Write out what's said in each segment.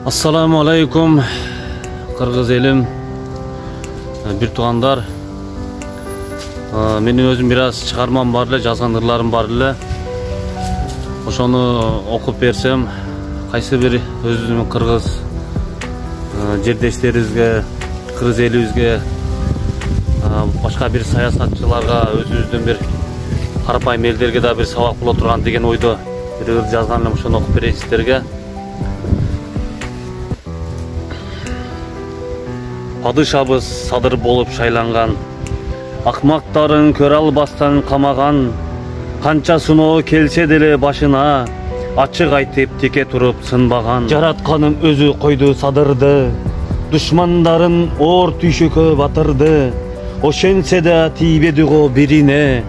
Assalamu alaikum Kırgız elim, bir tuğanlar. Menin özüm biraz çıkarmam var ile, жазган ырларым бар эле. Ошону окуп берсем, кайсы бир өзүмдүн кыргыз жердештерибизге, кыргыз элибизге, башка бир саясатчыларга, өзүбүздүн бир карапайым элдерге да бир сабак боло турган деген ойдо бир ыр жазган элем. Ошону окуп берейин сиздерге. Падышабыз садыр болуп шайланган, акмактарын көрө албастан камаган, канча сыноо келсе деле башына, ачык айтып теке туруп сынбаган. Жаратканым өзү койду садырды, душмандарын оор түйшөккө батырды. Ошентсе да тийбеди го бирине,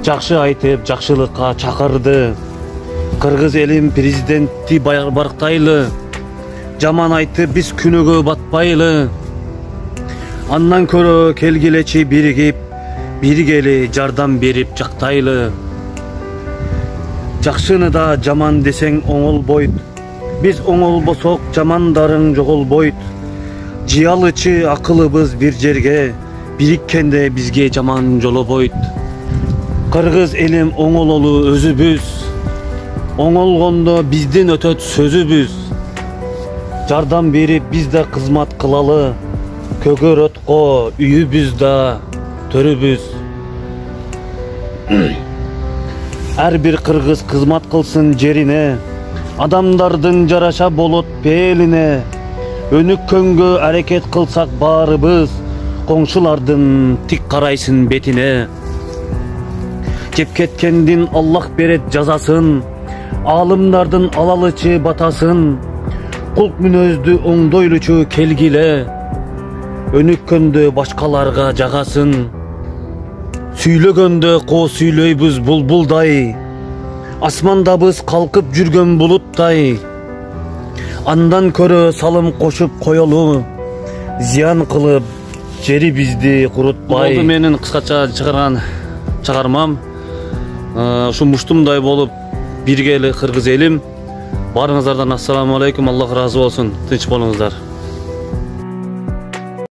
жакшы айтып жакшылыкка чакырды. Кыргыз элим президентти барктайлы, жаман айтып биз күнөөгө батпайлы. Андан көрө келгилечи биригип, биргели жардам берип жактайлы. Жакшыны да жаман десең оңолбойт, биз оңолбосок жамандарың жоголбойт. Жыялычы акылыбыз бир жерге, бириккенде бизге жаман жолобойт. Кыргыз элим оңололу өзүбүз, оңолгондо биздин өтөт сөзүбүз. Жардам берип биз да кызмат кылалы, көгөрөткө үйүбүз да төрүбүз. Ар бир кыргыз кызмат кылсын жерине, адамдардын жараша болот пелине. Өнүккөнгө аракет кылсак баарыбыз, коңшулардын тик карайсın бетине. Жеп кеткендин Аллах берет жазасын, аалымдардын алалычы батасын. Кулк мүнөздү оңдойлучу келгиле, өнүккөндө башкаларга жагасын. Сүйлөгөндө ко сүйлөйбүз булбулдай, асмандабыз калкып жүргөн булуттай. Андан көрө салым кошуп коелу, зыян кылып жерибизди курутпай. Болду менин кыскача чыгарган чыгармам. Ушу муштумдай болуп биргели кыргыз элим. Барыңыздардан ассаламу алейкум, Аллах разы болсун, тынч болуңуздар.